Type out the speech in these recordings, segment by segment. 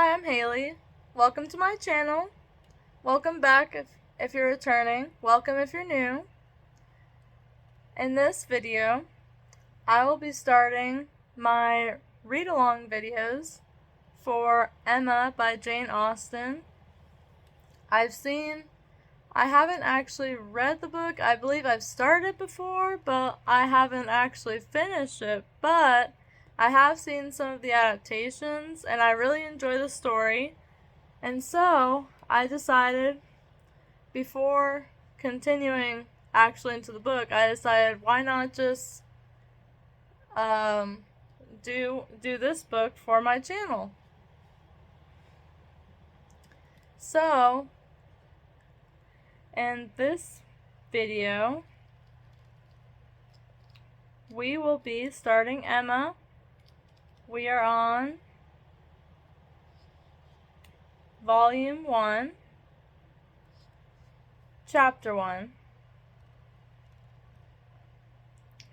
Hi, I'm Haley. Welcome to my channel. Welcome back if you're returning. Welcome if you're new. In this video, I will be starting my read-along videos for Emma by Jane Austen. I haven't actually read the book. I believe I've started it before, but I haven't actually finished it. But I have seen some of the adaptations, and I really enjoy the story. And so, I decided, before continuing actually into the book, I decided why not just do this book for my channel. So, in this video, we will be starting Emma. We are on Volume 1, Chapter 1.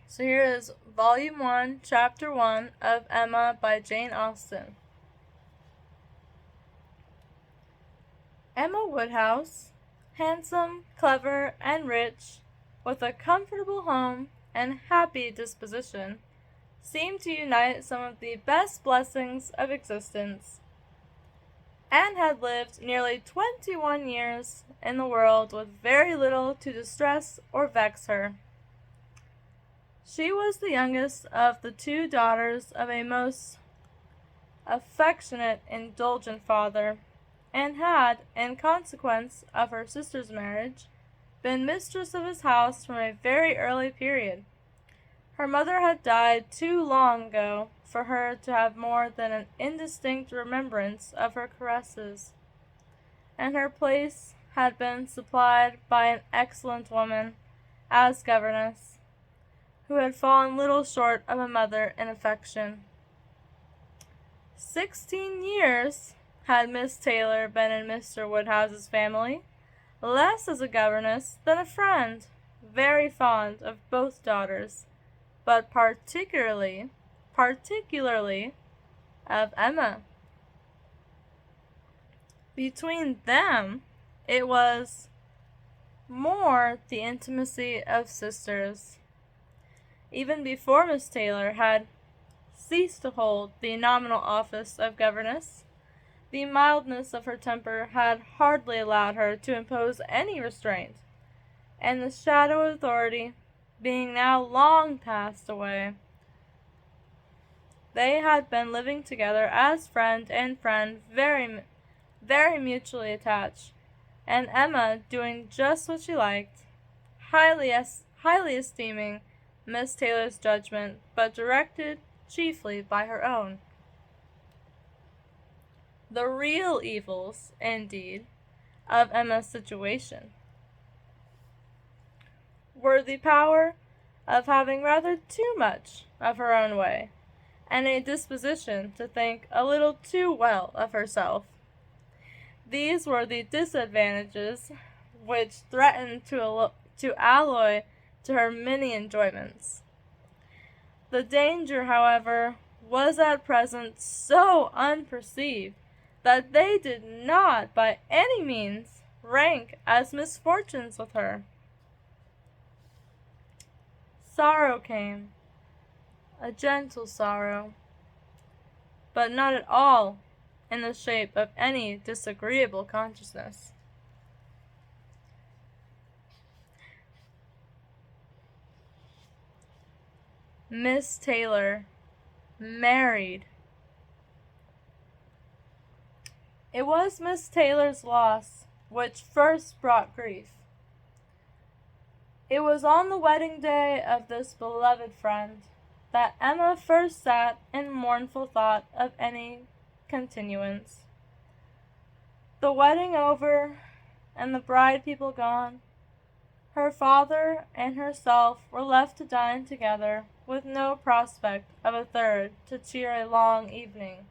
So here is Volume 1, Chapter 1 of Emma by Jane Austen. Emma Woodhouse, handsome, clever, and rich, with a comfortable home and happy disposition, seemed to unite some of the best blessings of existence, and had lived nearly 21 years in the world with very little to distress or vex her. She was the youngest of the two daughters of a most affectionate, indulgent father, and had, in consequence of her sister's marriage, been mistress of his house from a very early period. Her mother had died too long ago for her to have more than an indistinct remembrance of her caresses, and her place had been supplied by an excellent woman as governess, who had fallen little short of a mother in affection. 16 years had Miss Taylor been in Mr. Woodhouse's family, less as a governess than a friend, very fond of both daughters, but particularly of Emma. Between them, it was more the intimacy of sisters. Even before Miss Taylor had ceased to hold the nominal office of governess, the mildness of her temper had hardly allowed her to impose any restraint, and the shadow of authority being now long passed away, they had been living together as friend and friend, very, very mutually attached, and Emma doing just what she liked, highly esteeming Miss Taylor's judgment, but directed chiefly by her own. The real evils, indeed, of Emma's situation were the power of having rather too much of her own way, and a disposition to think a little too well of herself. These were the disadvantages which threatened to alloy to her many enjoyments. The danger, however, was at present so unperceived that they did not by any means rank as misfortunes with her. Sorrow came, a gentle sorrow, but not at all in the shape of any disagreeable consciousness. Miss Taylor married. It was Miss Taylor's loss which first brought grief. It was on the wedding day of this beloved friend that Emma first sat in mournful thought of any continuance. The wedding over, and the bride people gone, her father and herself were left to dine together, with no prospect of a third to cheer a long evening.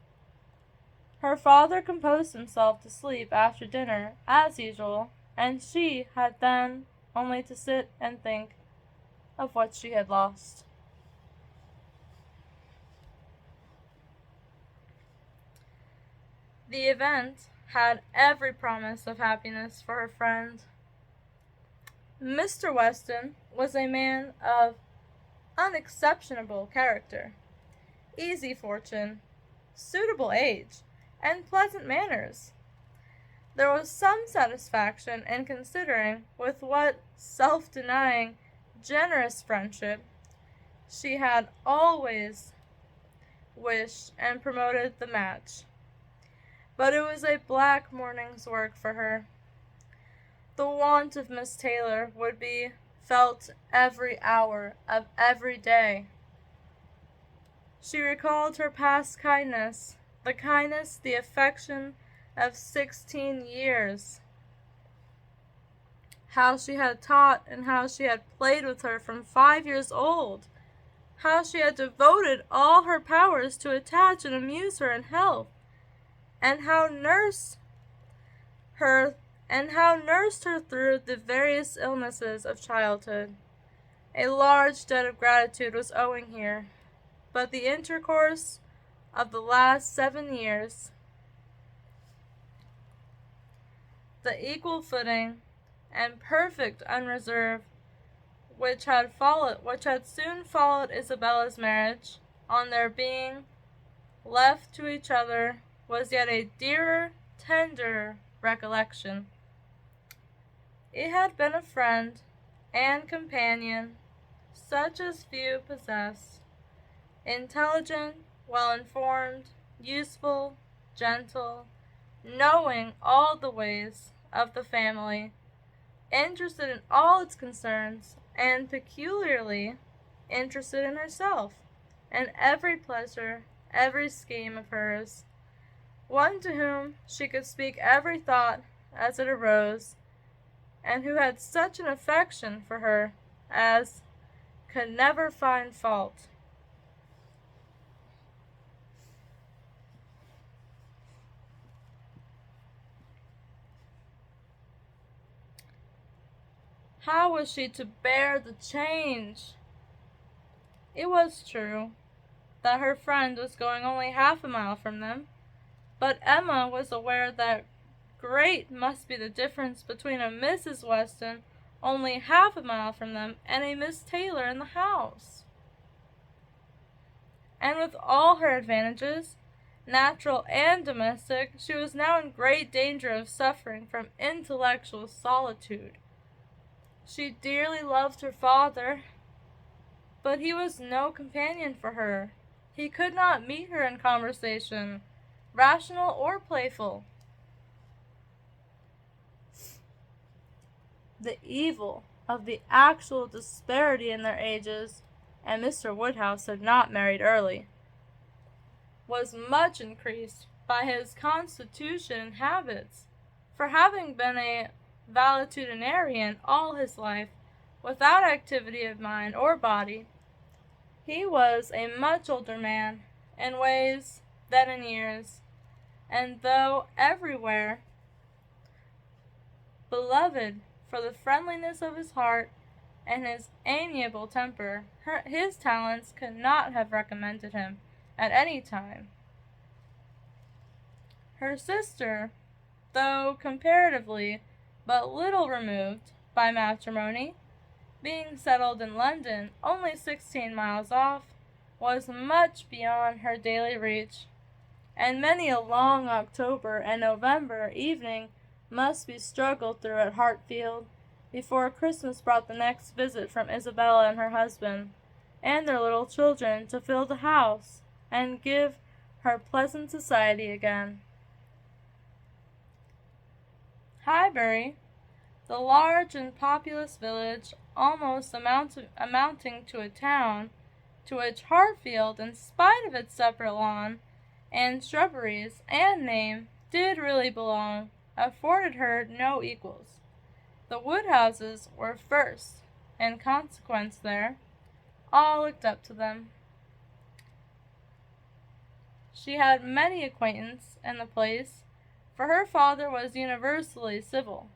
Her father composed himself to sleep after dinner, as usual, and she had then only to sit and think of what she had lost. The event had every promise of happiness for her friend. Mr. Weston was a man of unexceptionable character, easy fortune, suitable age, and pleasant manners. There was some satisfaction in considering with what self-denying, generous friendship she had always wished and promoted the match. But it was a black morning's work for her. The want of Miss Taylor would be felt every hour of every day. She recalled her past kindness, the affection of 16 years. How she had taught and how she had played with her from 5 years old. How she had devoted all her powers to attach and amuse her and help. And how nursed her through the various illnesses of childhood. A large debt of gratitude was owing here, but the intercourse of the last 7 years, the equal footing and perfect unreserve which had soon followed Isabella's marriage, on their being left to each other, was yet a dearer, tenderer recollection. It had been a friend and companion such as few possess, intelligent, well-informed, useful, gentle, knowing all the ways of the family, interested in all its concerns, and peculiarly interested in herself, and every pleasure, every scheme of hers. One to whom she could speak every thought as it arose, and who had such an affection for her as could never find fault. How was she to bear the change? It was true that her friend was going only half a mile from them, but Emma was aware that great must be the difference between a Mrs. Weston only half a mile from them and a Miss Taylor in the house. And with all her advantages, natural and domestic, she was now in great danger of suffering from intellectual solitude. She dearly loved her father, but he was no companion for her. He could not meet her in conversation, rational or playful. The evil of the actual disparity in their ages, and Mr. Woodhouse had not married early, was much increased by his constitution and habits, for having been a valetudinarian all his life, without activity of mind or body, he was a much older man in ways than in years, and though everywhere beloved for the friendliness of his heart and his amiable temper, his talents could not have recommended him at any time. Her sister, though comparatively but little removed by matrimony, being settled in London, only 16 miles off, was much beyond her daily reach, and many a long October and November evening must be struggled through at Hartfield before Christmas brought the next visit from Isabella and her husband, and their little children, to fill the house and give her pleasant society again. Highbury, the large and populous village, almost amounting to a town, to which Hartfield, in spite of its separate lawn and shrubberies and name, did really belong, afforded her no equals. The Woodhouses were first in consequence there. All looked up to them. She had many acquaintance in the place, for her father was universally civil,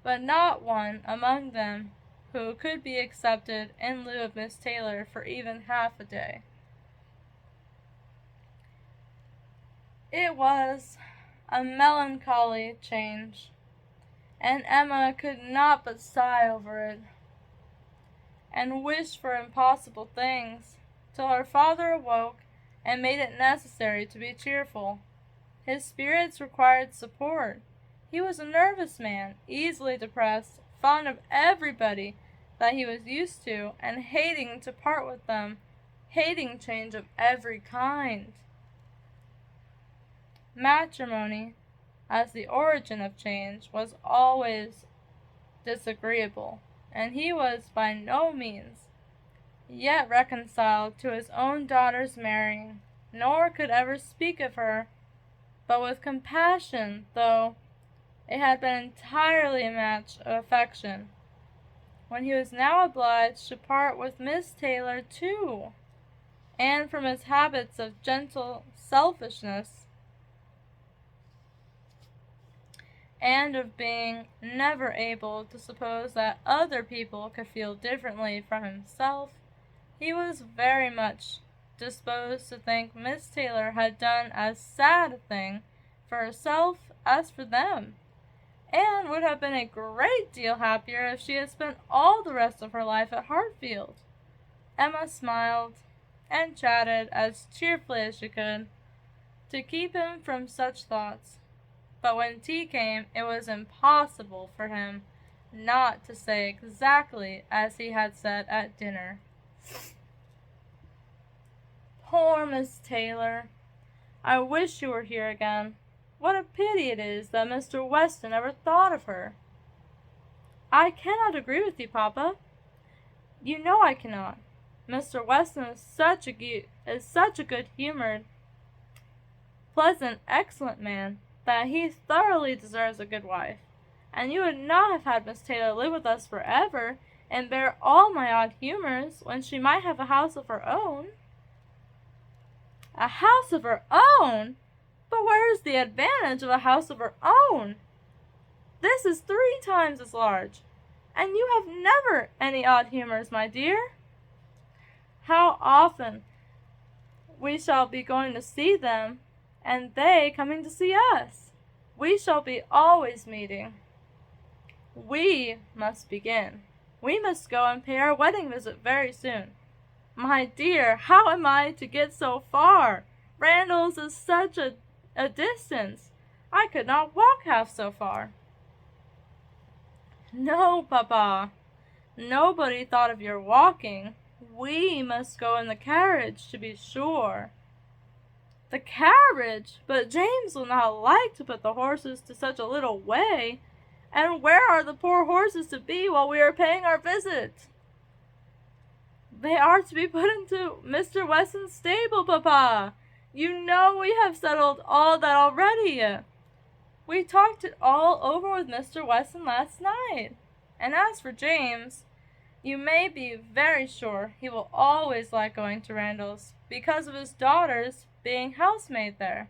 but not one among them who could be accepted in lieu of Miss Taylor for even half a day. It was a melancholy change, and Emma could not but sigh over it, and wish for impossible things, till her father awoke and made it necessary to be cheerful. His spirits required support. He was a nervous man, easily depressed, fond of everybody that he was used to, and hating to part with them, hating change of every kind. Matrimony, as the origin of change, was always disagreeable, and he was by no means yet reconciled to his own daughter's marrying, nor could ever speak of her but with compassion, though it had been entirely a match of affection, when he was now obliged to part with Miss Taylor too, and from his habits of gentle selfishness, and of being never able to suppose that other people could feel differently from himself, he was very much disposed to think Miss Taylor had done as sad a thing for herself as for them, and would have been a great deal happier if she had spent all the rest of her life at Hartfield. Emma smiled and chatted as cheerfully as she could to keep him from such thoughts, but when tea came it was impossible for him not to say exactly as he had said at dinner. Poor Miss Taylor! I wish you were here again. What a pity it is that Mr. Weston ever thought of her. I cannot agree with you, Papa. You know I cannot. Mr. Weston is such a good-humored, pleasant, excellent man, that he thoroughly deserves a good wife. And you would not have had Miss Taylor live with us forever, and bear all my odd humors, when she might have a house of her own. A house of her own? But where is the advantage of a house of her own? This is 3 times as large, and you have never any odd humors, my dear. How often we shall be going to see them, and they coming to see us. We shall be always meeting. We must begin. We must go and pay our wedding visit very soon. My dear, how am I to get so far? Randalls is such a distance. I could not walk half so far. No, Papa. Nobody thought of your walking. We must go in the carriage, to be sure. The carriage? But James will not like to put the horses to such a little way. And where are the poor horses to be while we are paying our visit? They are to be put into Mr. Weston's stable, Papa. You know we have settled all that already. We talked it all over with Mr. Weston last night. And as for James, you may be very sure he will always like going to Randalls, because of his daughter's being housemaid there.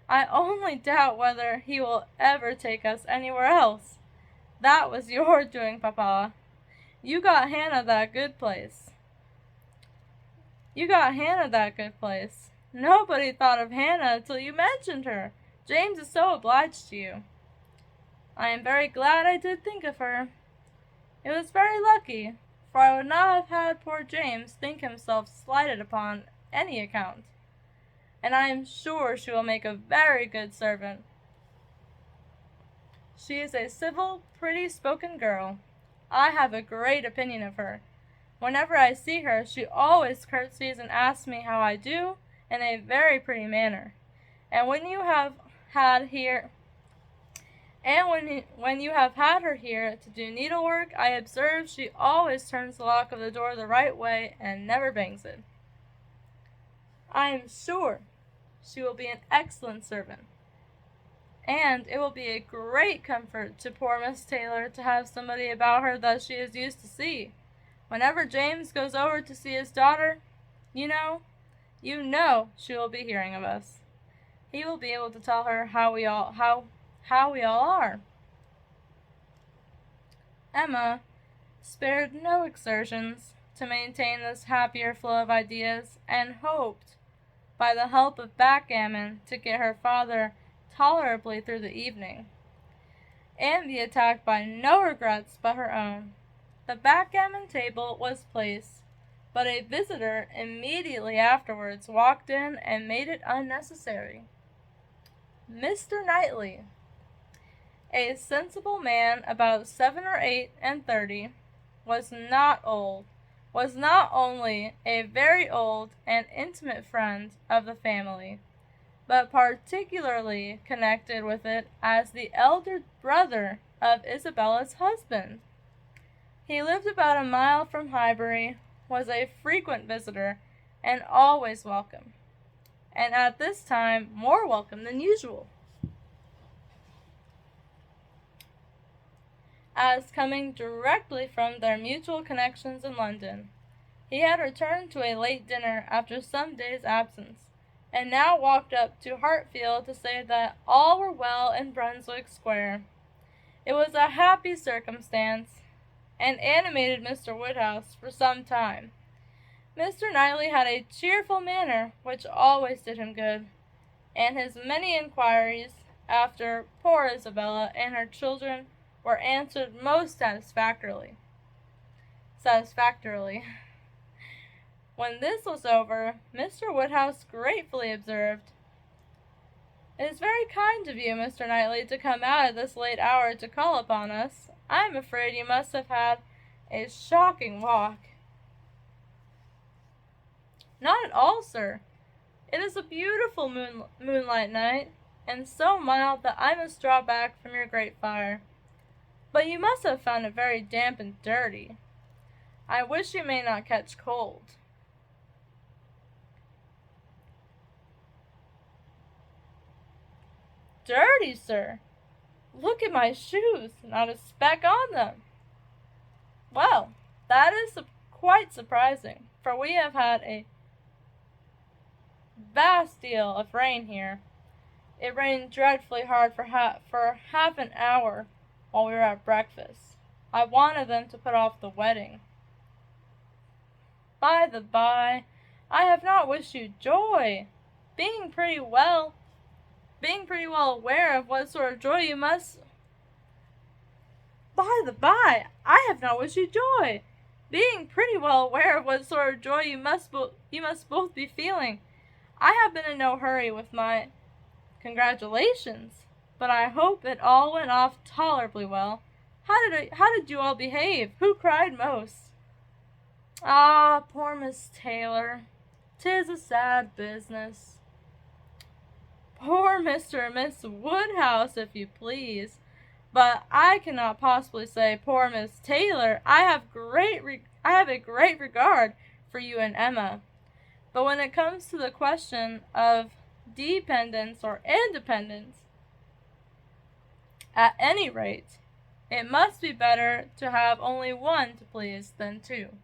I only doubt whether he will ever take us anywhere else. That was your doing, Papa. You got Hannah that good place. Nobody thought of Hannah till you mentioned her. James is so obliged to you. I am very glad I did think of her. It was very lucky, for I would not have had poor James think himself slighted upon any account, and I am sure she will make a very good servant. She is a civil, pretty-spoken girl. I have a great opinion of her. Whenever I see her, she always curtsies and asks me how I do, in a very pretty manner. And when you have had her here to do needlework, I observe she always turns the lock of the door the right way and never bangs it. I am sure she will be an excellent servant, and it will be a great comfort to poor Miss Taylor to have somebody about her that she is used to see. Whenever James goes over to see his daughter, you know she will be hearing of us. He will be able to tell her how we all are. Emma spared no exertions to maintain this happier flow of ideas, and hoped, by the help of backgammon, to get her father tolerably through the evening, and be attacked by no regrets but her own. The backgammon table was placed, but a visitor immediately afterwards walked in and made it unnecessary. Mr. Knightley, a sensible man about 7 or 8 and 30, was not old, was not only a very old and intimate friend of the family, but particularly connected with it as the elder brother of Isabella's husband. He lived about a mile from Highbury, was a frequent visitor, and always welcome, and at this time more welcome than usual, as coming directly from their mutual connections in London. He had returned to a late dinner after some days' absence, and now walked up to Hartfield to say that all were well in Brunswick Square. It was a happy circumstance, and animated Mr. Woodhouse for some time. Mr. Knightley had a cheerful manner which always did him good, and his many inquiries after poor Isabella and her children were answered most satisfactorily. When this was over, Mr. Woodhouse gratefully observed, "It is very kind of you, Mr. Knightley, to come out at this late hour to call upon us. I am afraid you must have had a shocking walk." "Not at all, sir. It is a beautiful moonlight night, and so mild that I must draw back from your great fire. But you must have found it very damp and dirty. I wish you may not catch cold." "Dirty, sir? Look at my shoes, not a speck on them." "Well, that is quite surprising, for we have had a vast deal of rain here. It rained dreadfully hard for half an hour while we were at breakfast. I wanted them to put off the wedding. By the by, I have not wished you joy, being pretty well aware of what sort of joy you must. By the by, I have not wished you joy, being pretty well aware of what sort of joy you must both be feeling. I have been in no hurry with my congratulations, but I hope it all went off tolerably well. How did you all behave? Who cried most?" "Ah, poor Miss Taylor, 'tis a sad business." "Poor Mr. and Miss Woodhouse, if you please. But I cannot possibly say poor Miss Taylor. I have a great regard for you and Emma. But when it comes to the question of dependence or independence, at any rate, it must be better to have only one to please than two,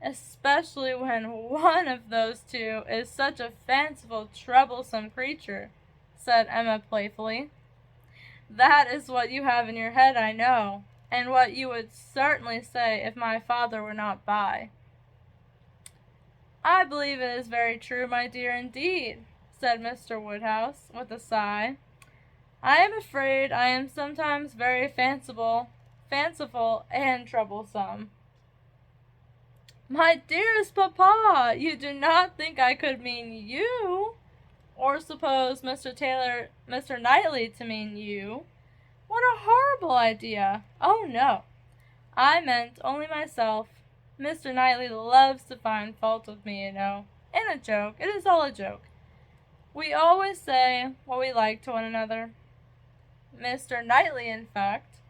especially when one of those two is such a fanciful, troublesome creature," said Emma playfully. "That is what you have in your head, I know, and what you would certainly say if my father were not by." "I believe it is very true, my dear, indeed," said Mr. Woodhouse, with a sigh. "I am afraid I am sometimes very fanciful and troublesome." "My dearest papa, you do not think I could mean you, or suppose Mr. Knightley to mean you? What a horrible idea! Oh, no, I meant only myself. Mr. Knightley loves to find fault with me, you know, in a joke. It is all a joke. We always say what we like to one another." Mr. Knightley, in fact,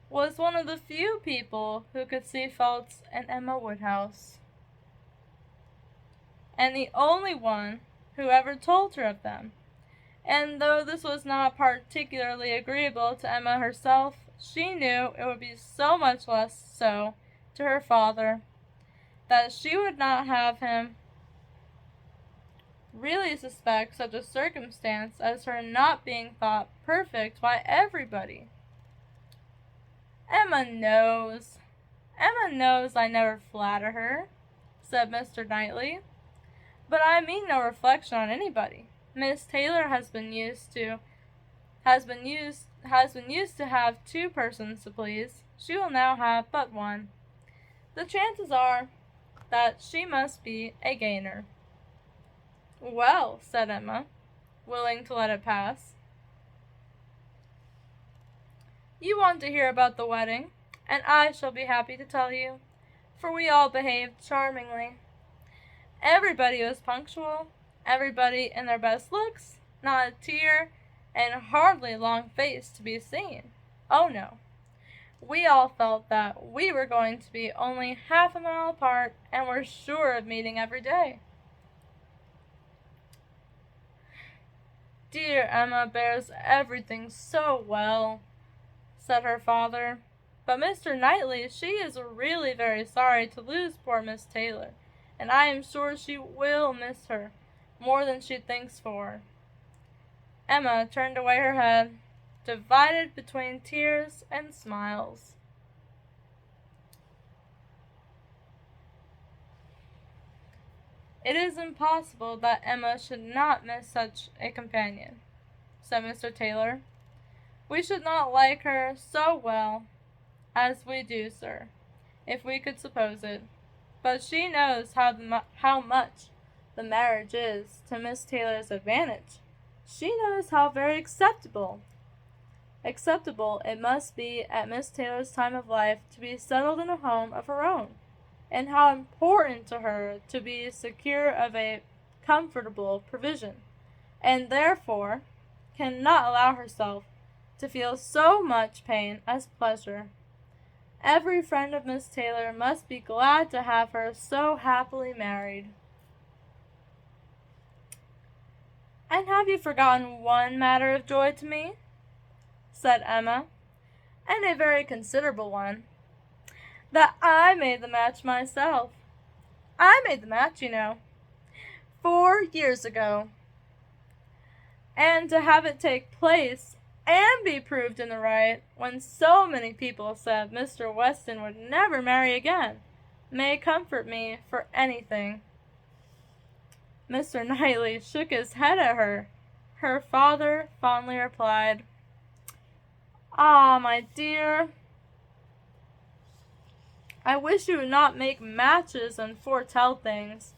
was one of the few people who could see faults in Emma Woodhouse, and the only one who ever told her of them. And though this was not particularly agreeable to Emma herself, she knew it would be so much less so to her father, that she would not have him really suspect such a circumstance as her not being thought perfect by everybody. Emma knows I never flatter her," said Mr. Knightley. "But I mean no reflection on anybody. Miss Taylor has been used to have 2 persons to please. She will now have but 1. The chances are that she must be a gainer." "Well," said Emma, willing to let it pass, "you want to hear about the wedding, and I shall be happy to tell you, for we all behaved charmingly. Everybody was punctual, everybody in their best looks, not a tear, and hardly a long face to be seen. Oh no. We all felt that we were going to be only half a mile apart, and were sure of meeting every day." "Dear Emma bears everything so well," said her father. "But Mr. Knightley, she is really very sorry to lose poor Miss Taylor, and I am sure she will miss her more than she thinks for." Emma turned away her head, divided between tears and smiles. "It is impossible that Emma should not miss such a companion," said Mr. Taylor. "We should not like her so well as we do, sir, if we could suppose it. But she knows how much the marriage is to Miss Taylor's advantage. She knows how very acceptable it must be at Miss Taylor's time of life to be settled in a home of her own, and how important to her to be secure of a comfortable provision, and therefore cannot allow herself to feel so much pain as pleasure. Every friend of Miss Taylor must be glad to have her so happily married." "And have you forgotten one matter of joy to me?" said Emma, "and a very considerable one. That I made the match myself. I made the match, you know, 4 years ago. And to have it take place and be proved in the right, when so many people said Mr. Weston would never marry again, may comfort me for anything." Mr. Knightley shook his head at her. Her father fondly replied, "Ah, my dear, I wish you would not make matches and foretell things,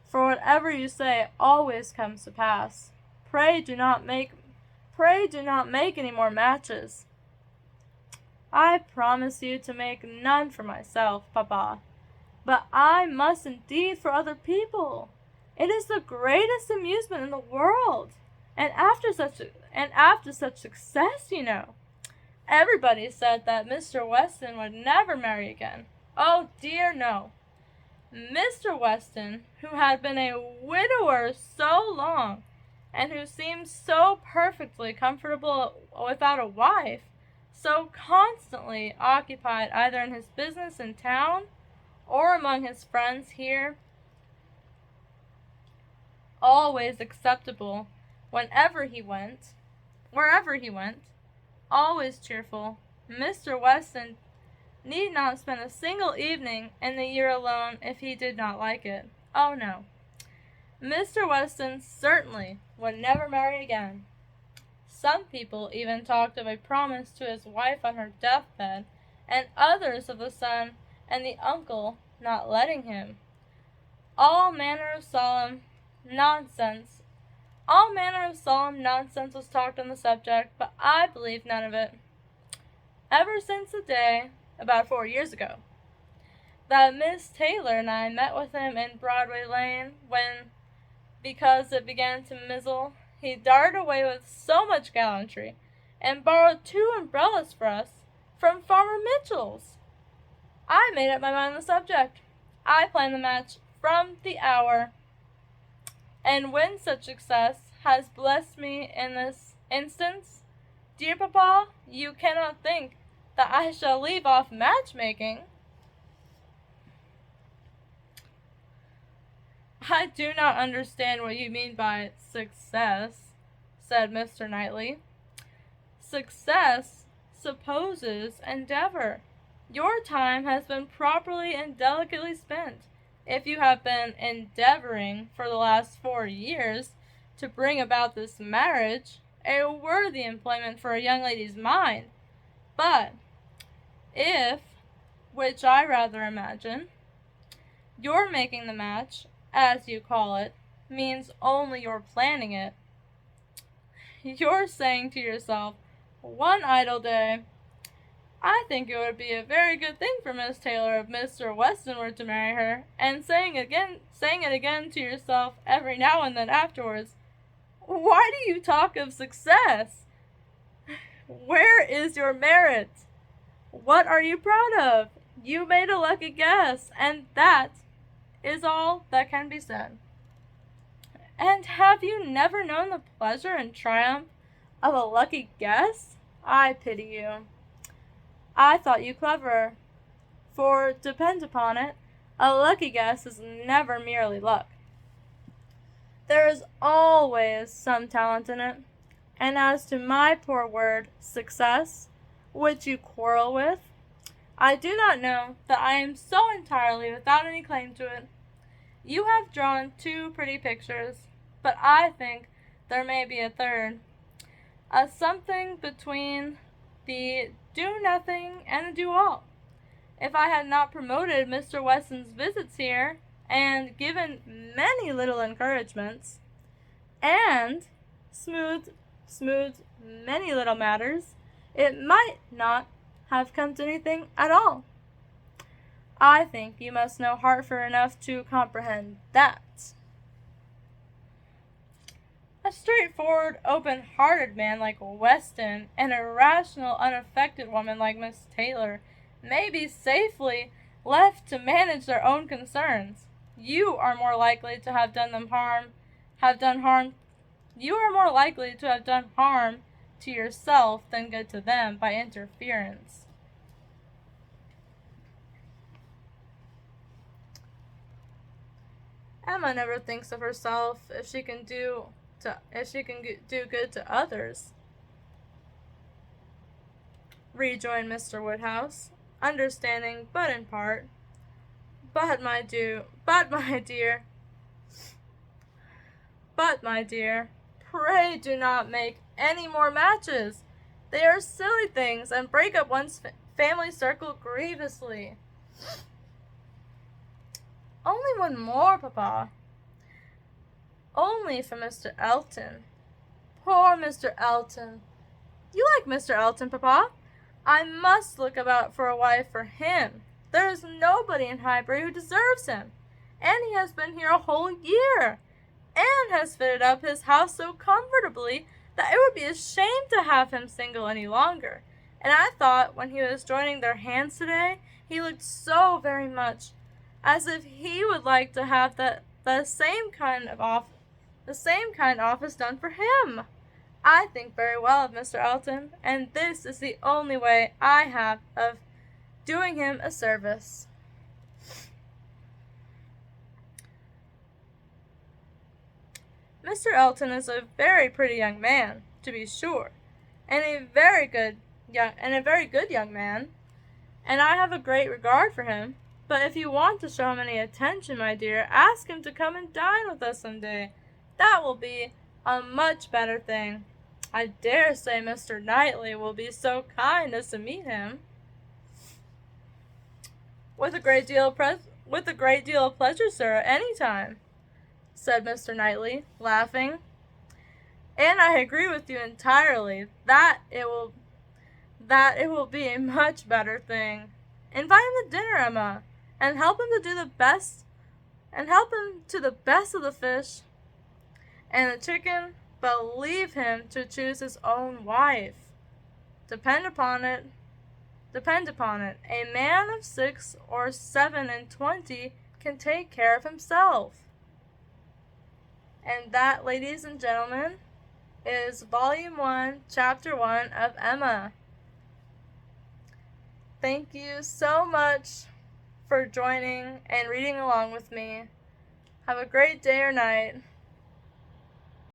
for whatever you say always comes to pass. Pray do not make any more matches." "I promise you to make none for myself, papa, but I must indeed for other people. It is the greatest amusement in the world, and after such success, you know. Everybody said that Mr. Weston would never marry again. Oh dear, no. Mr. Weston, who had been a widower so long, and who seemed so perfectly comfortable without a wife, so constantly occupied either in his business in town or among his friends here, always acceptable wherever he went, always cheerful. Mr. Weston need not spend a single evening in the year alone if he did not like it. Oh no. Mr. Weston certainly would never marry again. Some people even talked of a promise to his wife on her deathbed, and others of the son and the uncle not letting him. All manner of solemn nonsense was talked on the subject, but I believed none of it. Ever since the day, about 4 years ago, that Miss Taylor and I met with him in Broadway Lane, when, because it began to mizzle, he darted away with so much gallantry, and borrowed 2 umbrellas for us from Farmer Mitchell's. I made up my mind on the subject. I planned the match from the hour, and when such success has blessed me in this instance, dear papa, you cannot think that I shall leave off matchmaking." "I do not understand what you mean by success," said Mr. Knightley. "Success supposes endeavor. Your time has been properly and delicately spent, if you have been endeavoring for the last 4 years to bring about this marriage, a worthy employment for a young lady's mind. But if, which I rather imagine, your making the match, as you call it, means only your planning it, you're saying to yourself, one idle day, I think it would be a very good thing for Miss Taylor if Mr. Weston were to marry her, and saying it again to yourself every now and then afterwards, why do you talk of success? Where is your merit? What are you proud of? You made a lucky guess, and that is all that can be said. And have you never known the pleasure and triumph of a lucky guess? I pity you. I thought you clever, for depend upon it, a lucky guess is never merely luck. There is always some talent in it, and as to my poor word, success, which you quarrel with, I do not know that I am so entirely without any claim to it. You have drawn 2 pretty pictures, but I think there may be a third, a something between the do-nothing and the do-all. If I had not promoted Mr. Weston's visits here, and given many little encouragements, and smoothed many little matters, it might not have come to anything at all. I think you must know Hartford enough to comprehend that. A straightforward, open-hearted man like Weston and a rational, unaffected woman like Miss Taylor may be safely left to manage their own concerns. You are more likely to have done harm to yourself than good to them by interference. Emma never thinks of herself if she can do good to others, rejoined Mr. Woodhouse, understanding but in part. But my dear, pray do not make any more matches. They are silly things, and break up one's family circle grievously. Only one more, Papa. Only for Mr. Elton. Poor Mr. Elton. You like Mr. Elton, Papa? I must look about for a wife for him. There is nobody in Highbury who deserves him, and he has been here a whole year, and has fitted up his house so comfortably that it would be a shame to have him single any longer. And I thought when he was joining their hands today, he looked so very much as if he would like to have the same kind office done for him. I think very well of Mr. Elton, and this is the only way I have of doing him a service. Mr. Elton is a very pretty young man, to be sure, and a very good young man, and I have a great regard for him. But if you want to show him any attention, my dear, ask him to come and dine with us some day. That will be a much better thing. I dare say Mr. Knightley will be so kind as to meet him. With a great deal of pleasure, sir, at any time, said Mr. Knightley, laughing. And I agree with you entirely that it will be a much better thing. Invite him to dinner, Emma, and help him to the best of the fish and the chicken, but leave him to choose his own wife. Depend upon it, a man of 6 or 7 and 20 can take care of himself. And that, ladies and gentlemen, is Volume 1, Chapter 1 of Emma. Thank you so much for joining and reading along with me. Have a great day or night.